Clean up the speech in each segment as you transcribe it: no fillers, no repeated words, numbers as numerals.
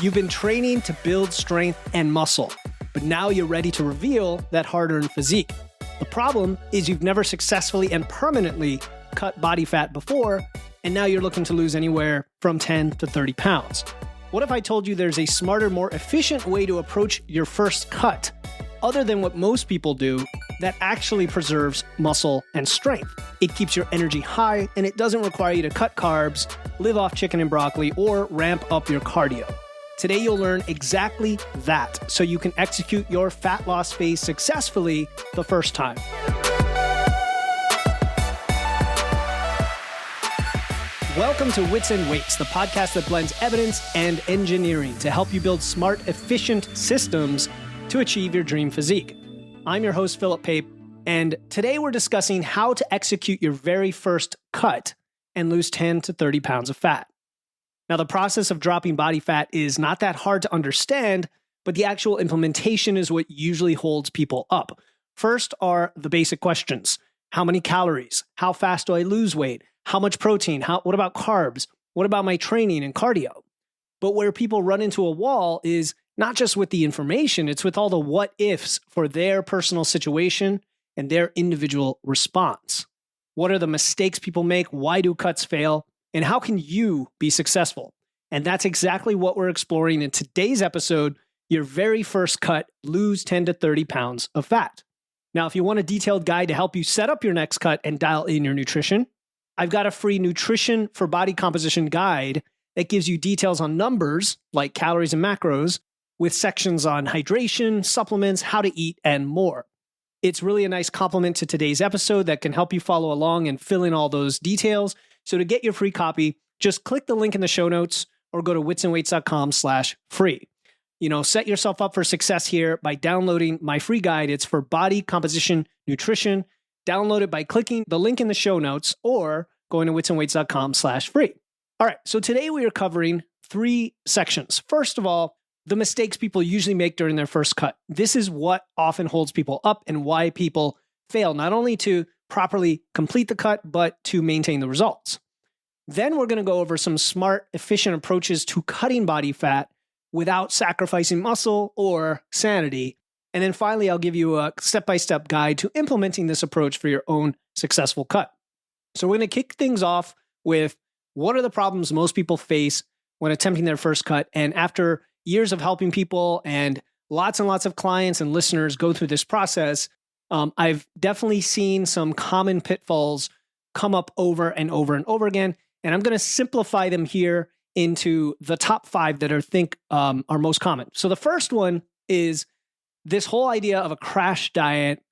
You've been training to build strength and muscle, but now you're ready to reveal that hard-earned physique. The problem is you've never successfully and permanently cut body fat before, and now you're looking to lose anywhere from 10 to 30 pounds. What if I told you there's a smarter, more efficient way to approach your first cut, other than what most people do, that actually preserves muscle and strength? It keeps your energy high, and it doesn't require you to cut carbs, live off chicken and broccoli, or ramp up your cardio. Today, you'll learn exactly that so you can execute your fat loss phase successfully the first time. Welcome to Wits and Weights, the podcast that blends evidence and engineering to help you build smart, efficient systems to achieve your dream physique. I'm your host, Philip Pape, and today we're discussing how to execute your very first cut and lose 10 to 30 pounds of fat. Now, the process of dropping body fat is not that hard to understand, but the actual implementation is what usually holds people up. First are the basic questions. How many calories? How fast do I lose weight? How much protein? What about carbs? What about my training and cardio? But where people run into a wall is not just with the information, it's with all the what ifs for their personal situation and their individual response. What are the mistakes people make? Why do cuts fail? And how can you be successful? And that's exactly what we're exploring in today's episode, your very first cut, lose 10 to 30 pounds of fat. Now, if you want a detailed guide to help you set up your next cut and dial in your nutrition, I've got a free nutrition for body composition guide that gives you details on numbers like calories and macros with sections on hydration, supplements, how to eat, and more. It's really a nice complement to today's episode that can help you follow along and fill in all those details. So to get your free copy, just click the link in the show notes or go to witsandweights.com/free. Set yourself up for success here by downloading my free guide. It's for body composition nutrition. Download it by clicking the link in the show notes or going to witsandweights.com/free. All right, so today we are covering 3 sections. First of all, the mistakes people usually make during their first cut. This is what often holds people up and why people fail, not only to properly complete the cut, but to maintain the results. Then we're going to go over some smart, efficient approaches to cutting body fat without sacrificing muscle or sanity. And then finally, I'll give you a step-by-step guide to implementing this approach for your own successful cut. So we're going to kick things off with what are the problems most people face when attempting their first cut. And after years of helping people and lots of clients and listeners go through this process, I've definitely seen some common pitfalls come up over and over and over again. And I'm going to simplify them here into the top 5 that I think are most common. So the first one is this whole idea of a crash diet,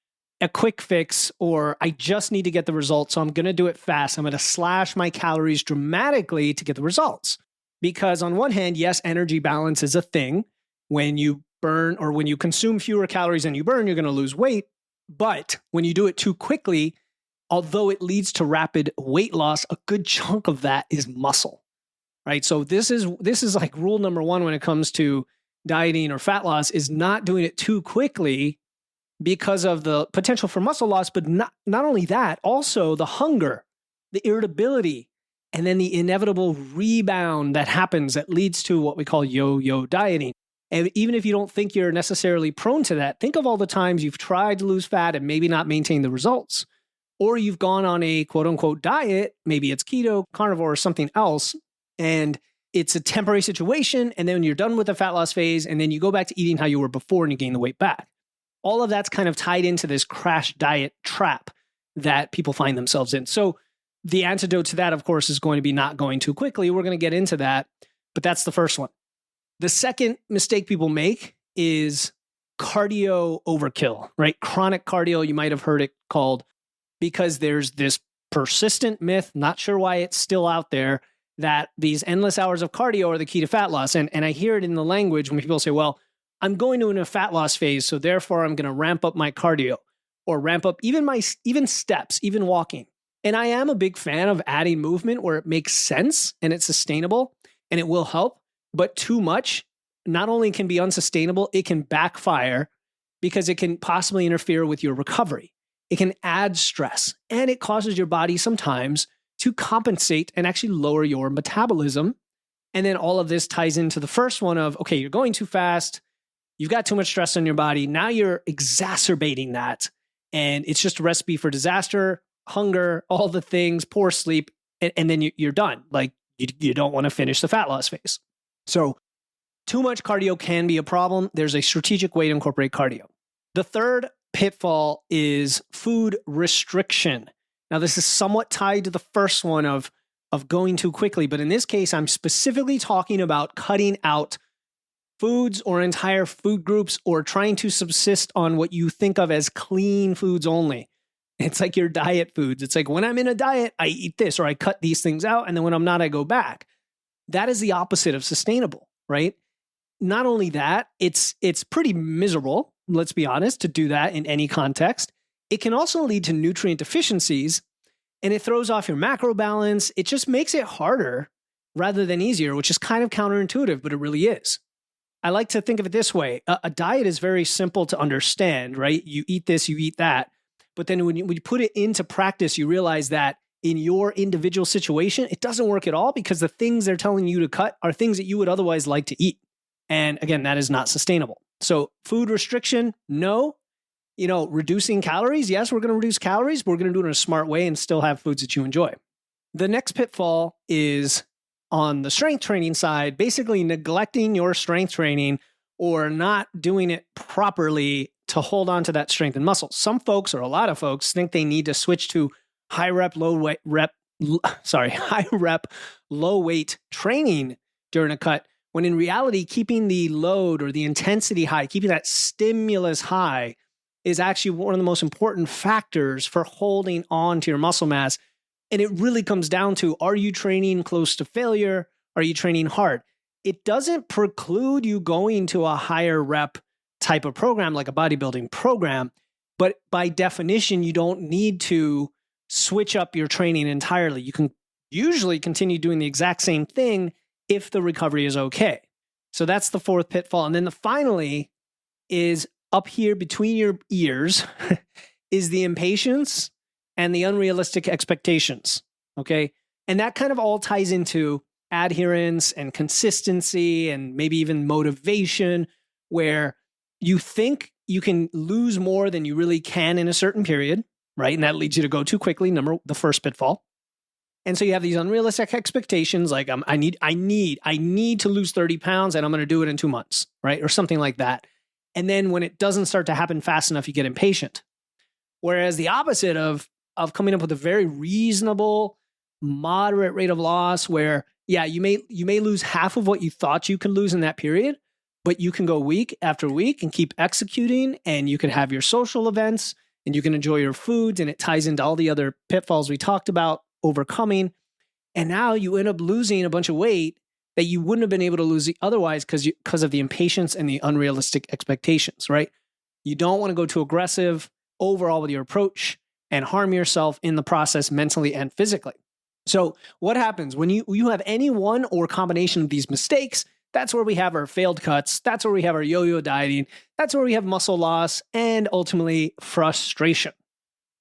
a quick fix, or I just need to get the results, so I'm going to do it fast. I'm going to slash my calories dramatically to get the results. Because on one hand, yes, energy balance is a thing. When you burn or when you consume fewer calories than you burn, you're going to lose weight. But when you do it too quickly, although it leads to rapid weight loss, a good chunk of that is muscle, right? So this is like rule number 1 when it comes to dieting or fat loss, is not doing it too quickly because of the potential for muscle loss. But not only that, also the hunger, the irritability, and then the inevitable rebound that happens that leads to what we call yo-yo dieting. And even if you don't think you're necessarily prone to that, think of all the times you've tried to lose fat and maybe not maintain the results. Or you've gone on a quote unquote diet, maybe it's keto, carnivore, or something else, and it's a temporary situation. And then you're done with the fat loss phase, and then you go back to eating how you were before and you gain the weight back. All of that's kind of tied into this crash diet trap that people find themselves in. So the antidote to that, of course, is going to be not going too quickly. We're going to get into that, but that's the first one. The second mistake people make is cardio overkill, right? Chronic cardio, you might have heard it called, because there's this persistent myth, not sure why it's still out there, that these endless hours of cardio are the key to fat loss. And I hear it in the language when people say, well, I'm going to a fat loss phase, so therefore I'm going to ramp up my cardio or ramp up even steps, even walking. And I am a big fan of adding movement where it makes sense and it's sustainable and it will help. But too much not only can be unsustainable, it can backfire because it can possibly interfere with your recovery. It can add stress, and it causes your body sometimes to compensate and actually lower your metabolism And then all of this ties into the first one of, okay, you're going too fast. You've got too much stress on your body. Now you're exacerbating that. And it's just a recipe for disaster, hunger, all the things, poor sleep. And then you're done. Like you don't want to finish the fat loss phase. So too much cardio can be a problem. There's a strategic way to incorporate cardio. The third pitfall is food restriction. Now, this is somewhat tied to the first one of going too quickly. But in this case, I'm specifically talking about cutting out foods or entire food groups or trying to subsist on what you think of as clean foods only. It's like your diet foods. It's like when I'm in a diet, I eat this or I cut these things out. And then when I'm not, I go back. That is the opposite of sustainable, right? Not only that, it's pretty miserable, let's be honest, to do that in any context. It can also lead to nutrient deficiencies, and it throws off your macro balance. It just makes it harder rather than easier, which is kind of counterintuitive, but it really is. I like to think of it this way. A diet is very simple to understand, right? You eat this, you eat that. But then when you put it into practice, you realize that in your individual situation, it doesn't work at all because the things they're telling you to cut are things that you would otherwise like to eat. And again, that is not sustainable. So food restriction, no. Reducing calories, yes, we're going to reduce calories, but we're going to do it in a smart way and still have foods that you enjoy. The next pitfall is on the strength training side, basically neglecting your strength training or not doing it properly to hold on to that strength and muscle. Some folks, or a lot of folks, think they need to switch to high rep, low weight training during a cut, when in reality, keeping the load or the intensity high, keeping that stimulus high is actually one of the most important factors for holding on to your muscle mass. And it really comes down to, are you training close to failure? Are you training hard? It doesn't preclude you going to a higher rep type of program, like a bodybuilding program, but by definition, you don't need to switch up your training entirely. You can usually continue doing the exact same thing if the recovery is okay. So that's the fourth pitfall. And then finally is up here between your ears is the impatience and the unrealistic expectations, okay? And that kind of all ties into adherence and consistency and maybe even motivation, where you think you can lose more than you really can in a certain period, right? And that leads you to go too quickly, the first pitfall. And so you have these unrealistic expectations, like I need to lose 30 pounds and I'm going to do it in 2 months, right? Or something like that. And then when it doesn't start to happen fast enough, you get impatient. Whereas the opposite of coming up with a very reasonable, moderate rate of loss, where you may lose half of what you thought you could lose in that period, but you can go week after week and keep executing, and you can have your social events and you can enjoy your foods, and it ties into all the other pitfalls we talked about overcoming. And now you end up losing a bunch of weight that you wouldn't have been able to lose otherwise because of the impatience and the unrealistic expectations, right? You don't want to go too aggressive overall with your approach and harm yourself in the process mentally and physically. So what happens when you have any one or combination of these mistakes? That's where we have our failed cuts. That's where we have our yo-yo dieting. That's where we have muscle loss and ultimately frustration.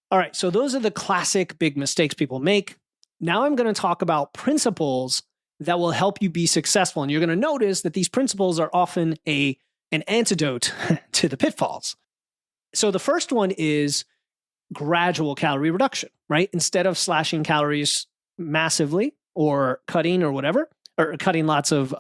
All right, so those are the classic big mistakes people make. Now I'm going to talk about principles that will help you be successful. And you're going to notice that these principles are often an antidote to the pitfalls. So the first one is gradual calorie reduction, right? Instead of slashing calories massively or cutting or whatever, or cutting lots of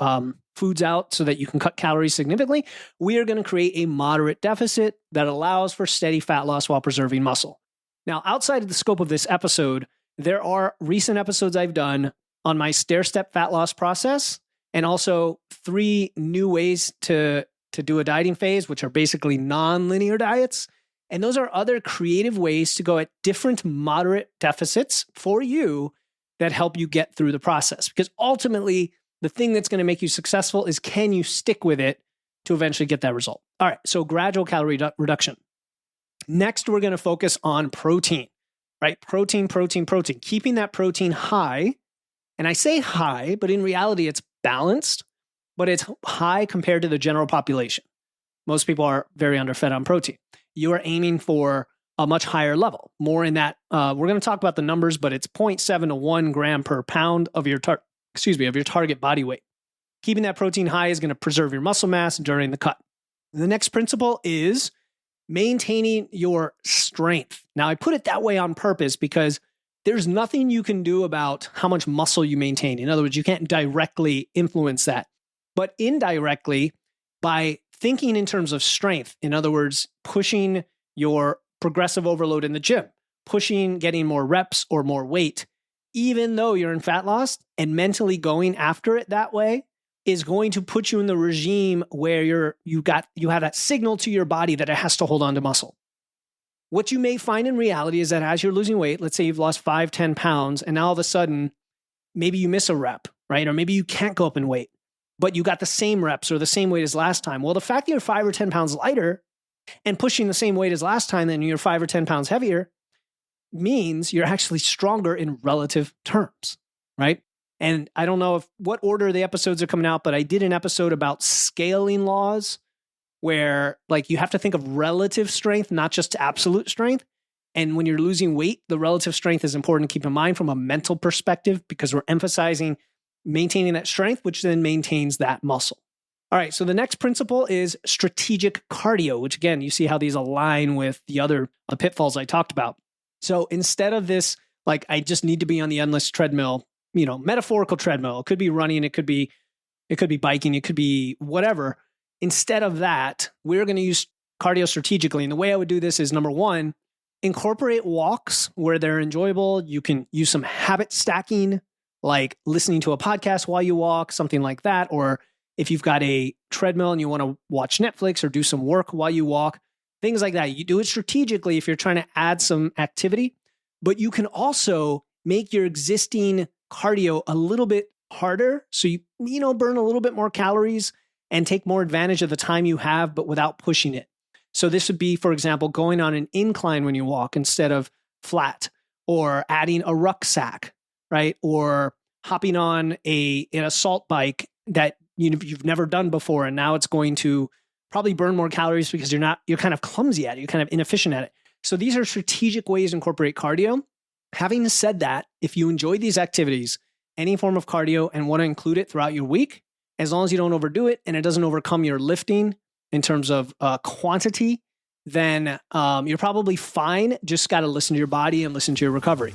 foods out so that you can cut calories significantly, we are going to create a moderate deficit that allows for steady fat loss while preserving muscle. Now, outside of the scope of this episode, there are recent episodes I've done on my stair-step fat loss process, and also 3 new ways to do a dieting phase, which are basically non-linear diets. And those are other creative ways to go at different moderate deficits for you that help you get through the process. Because ultimately, the thing that's going to make you successful is, can you stick with it to eventually get that result? All right, so gradual calorie reduction. Next, we're going to focus on protein, right? Protein. Keeping that protein high. And I say high, but in reality, it's balanced, but it's high compared to the general population. Most people are very underfed on protein. You are aiming for a much higher level, more in that, we're going to talk about the numbers, but it's 0.7 to 1 gram per pound of your target body weight. Keeping that protein high is going to preserve your muscle mass during the cut. The next principle is maintaining your strength. Now, I put it that way on purpose because there's nothing you can do about how much muscle you maintain. In other words, you can't directly influence that, but indirectly by thinking in terms of strength. In other words, pushing your progressive overload in the gym, pushing, getting more reps or more weight, even though you're in fat loss, and mentally going after it that way is going to put you in the regime where you have that signal to your body that it has to hold on to muscle. What you may find in reality is that as you're losing weight, let's say you've lost 5, 10 pounds, and now all of a sudden, maybe you miss a rep, right? Or maybe you can't go up in weight, but you got the same reps or the same weight as last time. Well, the fact that you're 5 or 10 pounds lighter and pushing the same weight as last time, then you're 5 or 10 pounds heavier, means you're actually stronger in relative terms, right? And I don't know what order the episodes are coming out, but I did an episode about scaling laws where like you have to think of relative strength, not just absolute strength. And when you're losing weight, the relative strength is important to keep in mind from a mental perspective because we're emphasizing maintaining that strength, which then maintains that muscle. All right, so the next principle is strategic cardio, which again, you see how these align with the pitfalls I talked about. So instead of this, like I just need to be on the endless treadmill, metaphorical treadmill, it could be running, it could be biking, it could be whatever. Instead of that, we're going to use cardio strategically. And the way I would do this is number one, incorporate walks where they're enjoyable. You can use some habit stacking, like listening to a podcast while you walk, something like that. Or if you've got a treadmill and you want to watch Netflix or do some work while you walk, things like that. You do it strategically if you're trying to add some activity, but you can also make your existing cardio a little bit harder. So you burn a little bit more calories and take more advantage of the time you have, but without pushing it. So this would be, for example, going on an incline when you walk instead of flat, or adding a rucksack, right? Or hopping on an assault bike that you've never done before, and now it's going to probably burn more calories because you're kind of clumsy at it, you're kind of inefficient at it. So these are strategic ways to incorporate cardio. Having said that, if you enjoy these activities, any form of cardio, and want to include it throughout your week, as long as you don't overdo it and it doesn't overcome your lifting in terms of quantity, then you're probably fine. Just got to listen to your body and listen to your recovery.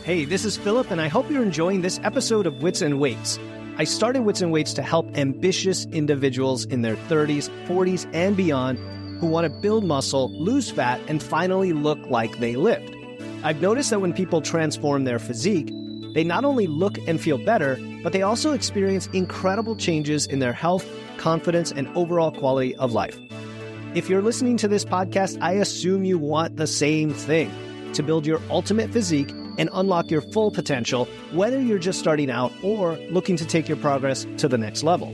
Hey, this is Philip, and I hope you're enjoying this episode of Wits and Weights. I started Wits and Weights to help ambitious individuals in their 30s, 40s, and beyond who want to build muscle, lose fat, and finally look like they lift. I've noticed that when people transform their physique, they not only look and feel better, but they also experience incredible changes in their health, confidence, and overall quality of life. If you're listening to this podcast, I assume you want the same thing, to build your ultimate physique and unlock your full potential, whether you're just starting out or looking to take your progress to the next level.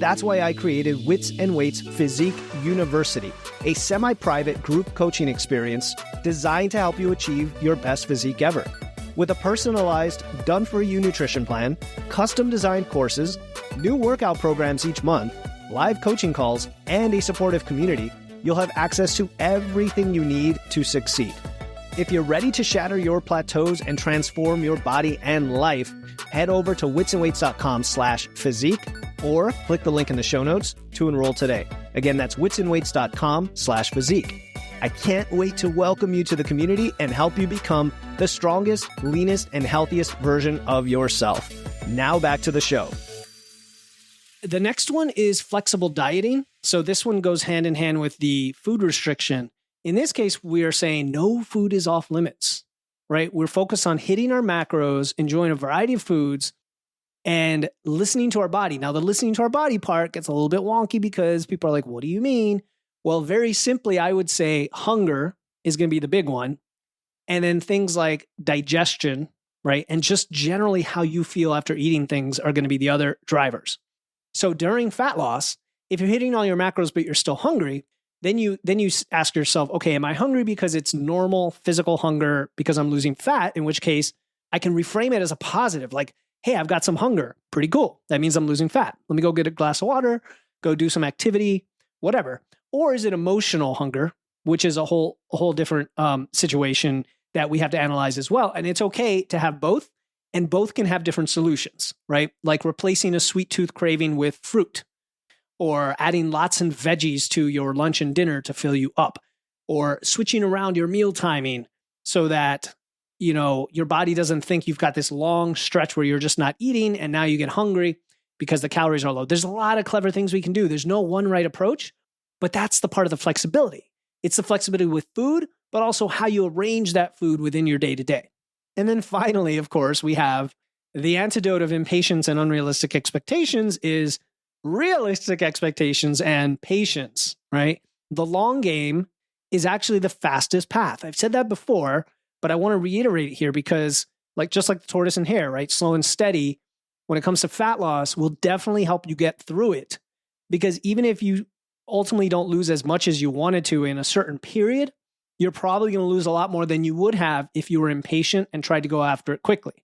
That's why I created Wits and Weights Physique University, a semi-private group coaching experience designed to help you achieve your best physique ever. With a personalized, done-for-you nutrition plan, custom-designed courses, new workout programs each month, live coaching calls, and a supportive community, you'll have access to everything you need to succeed. If you're ready to shatter your plateaus and transform your body and life, head over to witsandweights.com/physique or click the link in the show notes to enroll today. Again, that's witsandweights.com/physique. I can't wait to welcome you to the community and help you become the strongest, leanest, and healthiest version of yourself. Now back to the show. The next one is flexible dieting. So this one goes hand in hand with the food restriction. In this case, we are saying no food is off limits, right? We're focused on hitting our macros, enjoying a variety of foods, and listening to our body. Now, the listening to our body part gets a little bit wonky because people are like, what do you mean? Well, very simply, I would say hunger is going to be the big one. And then things like digestion, right? And just generally how you feel after eating things are going to be the other drivers. So during fat loss, if you're hitting all your macros, but you're still hungry, then you ask yourself, okay, am I hungry because it's normal physical hunger because I'm losing fat? In which case I can reframe it as a positive, like, hey, I've got some hunger. Pretty cool. That means I'm losing fat. Let me go get a glass of water, go do some activity, whatever. Or is it emotional hunger, which is a whole different situation that we have to analyze as well. And it's okay to have both. And both can have different solutions, right? Like replacing a sweet tooth craving with fruit, or adding lots of veggies to your lunch and dinner to fill you up, or switching around your meal timing so that, your body doesn't think you've got this long stretch where you're just not eating and now you get hungry because the calories are low. There's a lot of clever things we can do. There's no one right approach, but that's the part of the flexibility. It's the flexibility with food, but also how you arrange that food within your day-to-day. And then finally, of course, we have the antidote of impatience and unrealistic expectations is realistic expectations and patience, right? The long game is actually the fastest path. I've said that before, but I want to reiterate it here because just like the tortoise and hare, right? Slow and steady when it comes to fat loss will definitely help you get through it, because even if you ultimately don't lose as much as you wanted to in a certain period, you're probably going to lose a lot more than you would have if you were impatient and tried to go after it quickly.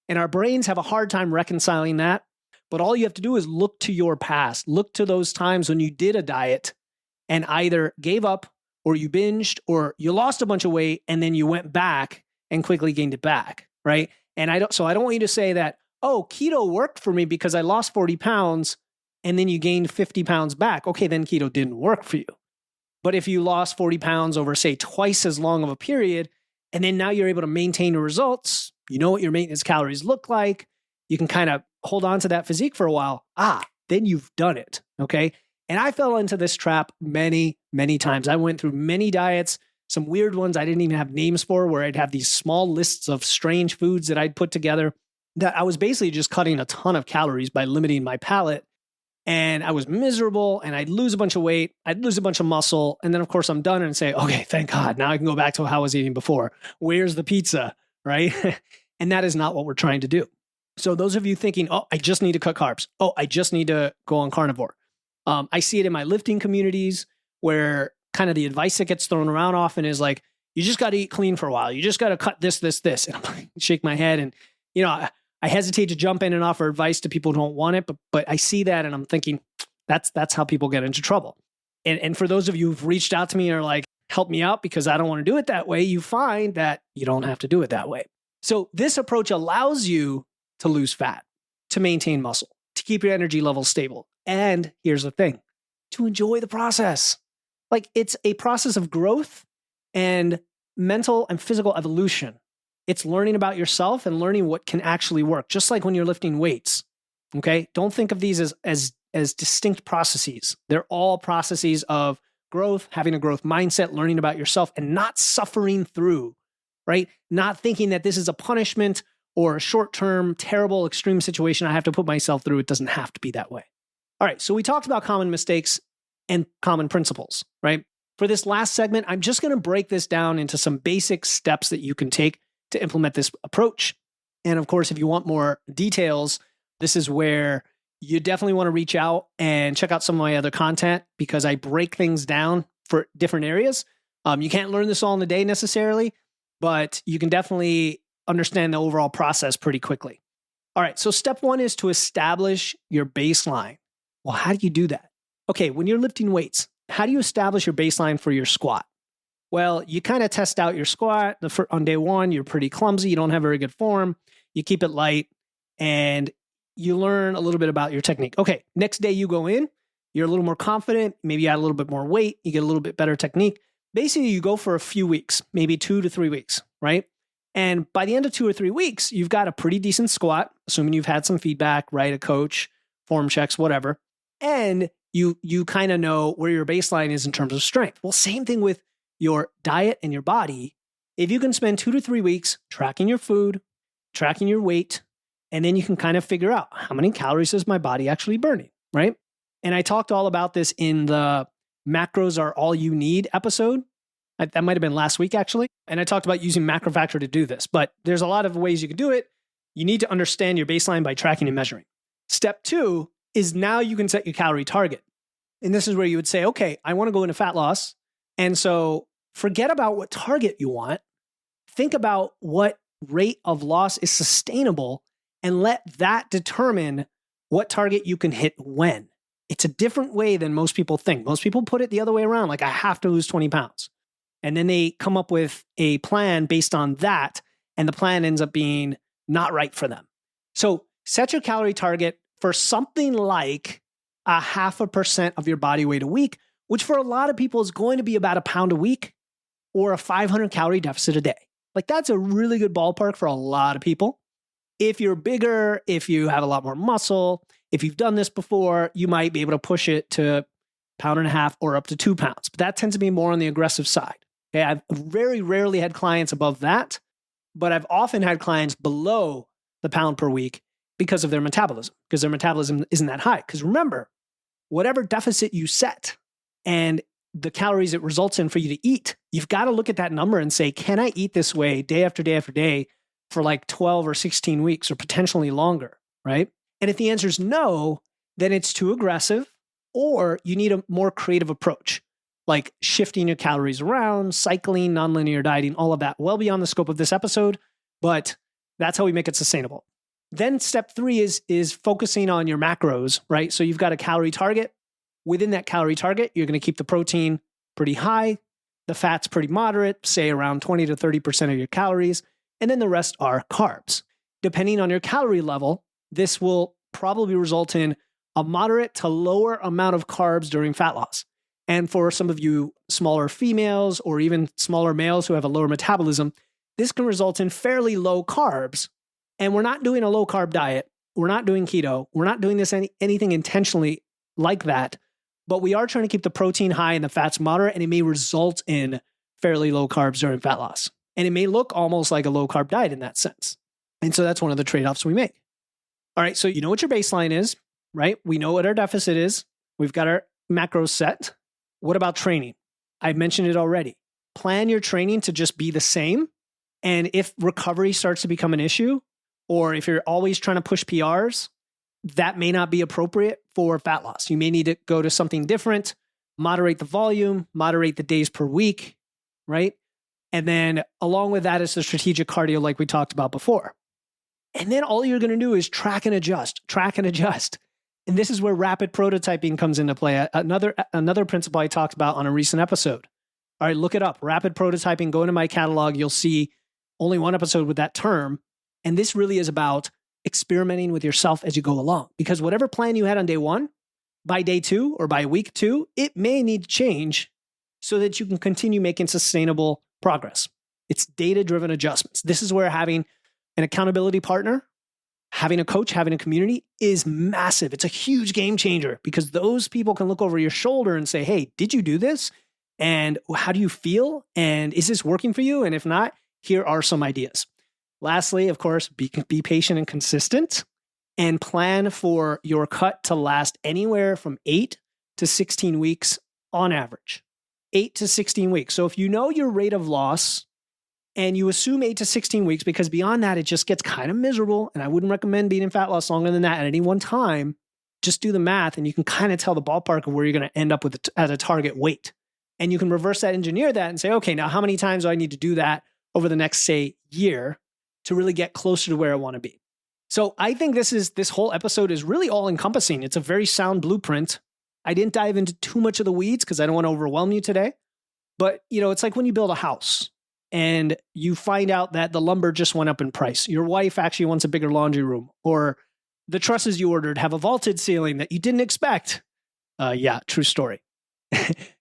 And our brains have a hard time reconciling that. But all you have to do is look to your past. Look to those times when you did a diet and either gave up or you binged or you lost a bunch of weight and then you went back and quickly gained it back, right? And I don't want you to say that, oh, keto worked for me because I lost 40 pounds and then you gained 50 pounds back. Okay, then keto didn't work for you. But if you lost 40 pounds over, say, twice as long of a period, and then now you're able to maintain your results, you know what your maintenance calories look like, you can kind of hold on to that physique for a while, then you've done it, okay? And I fell into this trap many, many times. I went through many diets, some weird ones I didn't even have names for, where I'd have these small lists of strange foods that I'd put together that I was basically just cutting a ton of calories by limiting my palate. And I was miserable and I'd lose a bunch of weight. I'd lose a bunch of muscle. And then of course I'm done and say, okay, thank God. Now I can go back to how I was eating before. Where's the pizza, right? And that is not what we're trying to do. So those of you thinking, oh, I just need to cut carbs. Oh, I just need to go on carnivore. I see it in my lifting communities where kind of the advice that gets thrown around often is like, you just got to eat clean for a while. You just got to cut this. And I'm like, shake my head. And, I hesitate to jump in and offer advice to people who don't want it, but I see that and I'm thinking that's how people get into trouble. And for those of you who've reached out to me and are like, help me out because I don't want to do it that way, you find that you don't have to do it that way. So this approach allows you to lose fat, to maintain muscle, to keep your energy levels stable. And here's the thing, to enjoy the process. Like it's a process of growth and mental and physical evolution. It's learning about yourself and learning what can actually work, just like when you're lifting weights, okay? Don't think of these as distinct processes. They're all processes of growth, having a growth mindset, learning about yourself, and not suffering through, right? Not thinking that this is a punishment or a short-term, terrible, extreme situation I have to put myself through. It doesn't have to be that way. All right, so we talked about common mistakes and common principles, right? For this last segment, I'm just going to break this down into some basic steps that you can take to implement this approach. And of course, if you want more details, this is where you definitely want to reach out and check out some of my other content because I break things down for different areas. You can't learn this all in a day necessarily, but you can definitely understand the overall process pretty quickly. All right, so step one is to establish your baseline. Well, how do you do that? Okay, when you're lifting weights, how do you establish your baseline for your squat? Well, you kind of test out your squat. On day one, you're pretty clumsy. You don't have very good form. You keep it light and you learn a little bit about your technique. Okay, next day you go in, you're a little more confident. Maybe you add a little bit more weight. You get a little bit better technique. Basically, you go for a few weeks, maybe 2 to 3 weeks, right? And by the end of 2 or 3 weeks, you've got a pretty decent squat, assuming you've had some feedback, right? A coach, form checks, whatever. And you kind of know where your baseline is in terms of strength. Well, same thing with your diet and your body. If you can spend 2 to 3 weeks tracking your food, tracking your weight, and then you can kind of figure out how many calories is my body actually burning, right? And I talked all about this in the Macros Are All You Need episode. That might have been last week, actually. And I talked about using MacroFactor to do this, but there's a lot of ways you can do it. You need to understand your baseline by tracking and measuring. Step 2 is now you can set your calorie target. And this is where you would say, okay, I want to go into fat loss. And so forget about what target you want. Think about what rate of loss is sustainable and let that determine what target you can hit when. It's a different way than most people think. Most people put it the other way around, like I have to lose 20 pounds. And then they come up with a plan based on that. And the plan ends up being not right for them. So set your calorie target for something like 0.5% of your body weight a week, which for a lot of people is going to be about 1 pound a week or a 500 calorie deficit a day. Like that's a really good ballpark for a lot of people. If you're bigger, if you have a lot more muscle, if you've done this before, you might be able to push it to 1.5 pounds or up to 2 pounds. But that tends to be more on the aggressive side. Okay, I've very rarely had clients above that, but I've often had clients below the pound per week because of their metabolism, because their metabolism isn't that high. Because remember, whatever deficit you set and the calories it results in for you to eat, you've got to look at that number and say, can I eat this way day after day after day for like 12 or 16 weeks or potentially longer, right? And if the answer is no, then it's too aggressive or you need a more creative approach, like shifting your calories around, cycling, nonlinear dieting, all of that, well beyond the scope of this episode, but that's how we make it sustainable. Then step 3 is focusing on your macros, right? So you've got a calorie target. Within that calorie target, you're going to keep the protein pretty high, the fats pretty moderate, say around 20 to 30% of your calories, and then the rest are carbs. Depending on your calorie level, this will probably result in a moderate to lower amount of carbs during fat loss. And for some of you smaller females or even smaller males who have a lower metabolism, this can result in fairly low carbs. And we're not doing a low carb diet. We're not doing keto. We're not doing this anything intentionally like that. But we are trying to keep the protein high and the fats moderate, and it may result in fairly low carbs during fat loss. And it may look almost like a low carb diet in that sense. And so that's one of the trade-offs we make. All right, so you know what your baseline is, right? We know what our deficit is. We've got our macros set. What about training? I mentioned it already. Plan your training to just be the same. And if recovery starts to become an issue, or if you're always trying to push PRs, that may not be appropriate for fat loss. You may need to go to something different, moderate the volume, moderate the days per week, right? And then along with that is the strategic cardio like we talked about before. And then all you're going to do is track and adjust. And this is where rapid prototyping comes into play. Another principle I talked about on a recent episode. All right, look it up. Rapid prototyping, go into my catalog. You'll see only one episode with that term. And this really is about experimenting with yourself as you go along. Because whatever plan you had on day 1, by day 2 or by week 2, it may need to change so that you can continue making sustainable progress. It's data-driven adjustments. This is where having an accountability partner, having a coach, having a community is massive. It's a huge game changer because those people can look over your shoulder and say, hey, did you do this? And how do you feel? And is this working for you? And if not, here are some ideas. Lastly, of course, be patient and consistent and plan for your cut to last anywhere from 8 to 16 weeks on average. 8 to 16 weeks. So if you know your rate of loss and you assume 8 to 16 weeks, because beyond that, it just gets kind of miserable. And I wouldn't recommend being in fat loss longer than that at any one time. Just do the math and you can kind of tell the ballpark of where you're going to end up with as a target weight. And you can reverse that, engineer that and say, okay, now how many times do I need to do that over the next, say, year to really get closer to where I want to be? So I think this whole episode is really all encompassing. It's a very sound blueprint. I didn't dive into too much of the weeds because I don't want to overwhelm you today. But, it's like when you build a house and you find out that the lumber just went up in price. Your wife actually wants a bigger laundry room, or the trusses you ordered have a vaulted ceiling that you didn't expect. Yeah, true story.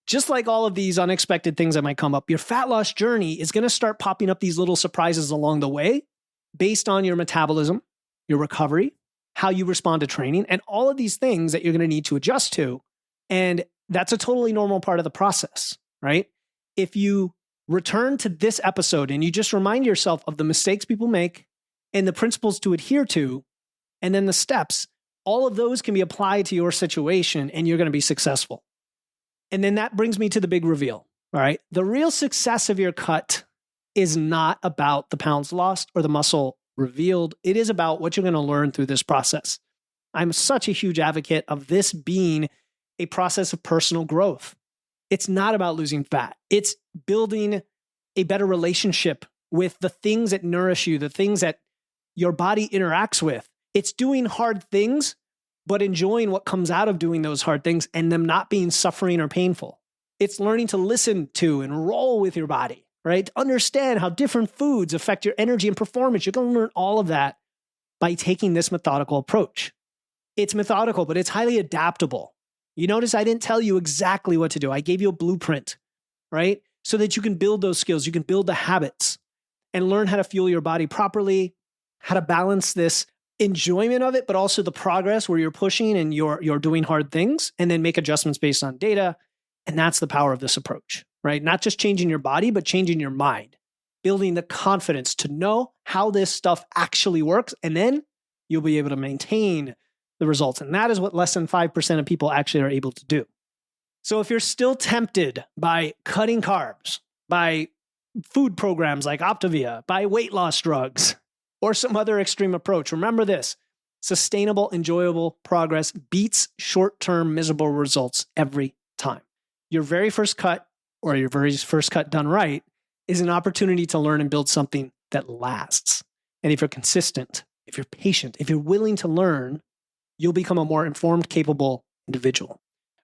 Just like all of these unexpected things that might come up, your fat loss journey is going to start popping up these little surprises along the way based on your metabolism, your recovery, how you respond to training, and all of these things that you're going to need to adjust to. And that's a totally normal part of the process, right? If you return to this episode and you just remind yourself of the mistakes people make and the principles to adhere to, and then the steps, all of those can be applied to your situation and you're going to be successful. And then that brings me to the big reveal, all right? The real success of your cut is not about the pounds lost or the muscle revealed. It is about what you're going to learn through this process. I'm such a huge advocate of this being a process of personal growth. It's not about losing fat. It's building a better relationship with the things that nourish you, the things that your body interacts with. It's doing hard things, but enjoying what comes out of doing those hard things and them not being suffering or painful. It's learning to listen to and roll with your body, right? Understand how different foods affect your energy and performance. You're going to learn all of that by taking this methodical approach. It's methodical, but it's highly adaptable. You notice I didn't tell you exactly what to do. I gave you a blueprint, right? So that you can build those skills, you can build the habits and learn how to fuel your body properly, how to balance this enjoyment of it, but also the progress where you're pushing and you're doing hard things, and then make adjustments based on data. And that's the power of this approach, right? Not just changing your body, but changing your mind, building the confidence to know how this stuff actually works. And then you'll be able to maintain the results. And that is what less than 5% of people actually are able to do. So if you're still tempted by cutting carbs, by food programs like Optavia, by weight loss drugs, or some other extreme approach, remember this: sustainable, enjoyable progress beats short-term miserable results every time. Your very first cut, or your very first cut done right, is an opportunity to learn and build something that lasts. And if you're consistent, if you're patient, if you're willing to learn, you'll become a more informed, capable individual.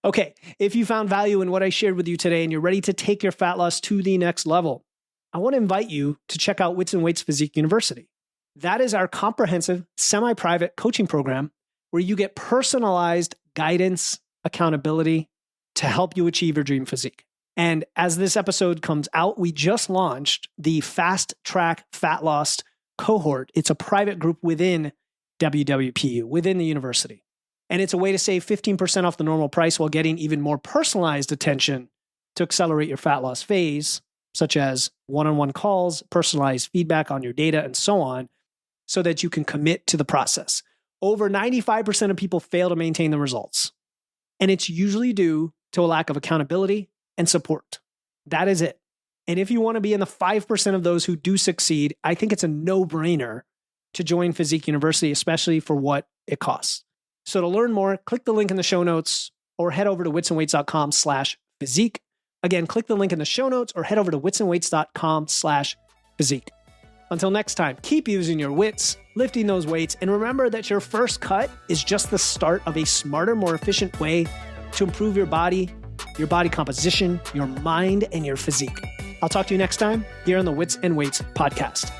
Okay, if you found value in what I shared with you today and you're ready to take your fat loss to the next level, I want to invite you to check out Wits and Weights Physique University. That is our comprehensive, semi-private coaching program where you get personalized guidance, accountability to help you achieve your dream physique. And as this episode comes out, we just launched the Fast Track Fat Loss Cohort. It's a private group within WWPU, within the university. And it's a way to save 15% off the normal price while getting even more personalized attention to accelerate your fat loss phase, such as one-on-one calls, personalized feedback on your data, and so on, so that you can commit to the process. Over 95% of people fail to maintain the results. And it's usually due to a lack of accountability and support. That is it. And if you want to be in the 5% of those who do succeed, I think it's a no-brainer to join Physique University, especially for what it costs. So to learn more, click the link in the show notes or head over to witsandweights.com/physique. Again, click the link in the show notes or head over to witsandweights.com/physique. Until next time, keep using your wits, lifting those weights, and remember that your first cut is just the start of a smarter, more efficient way to improve your body composition, your mind, and your physique. I'll talk to you next time here on the Wits and Weights podcast.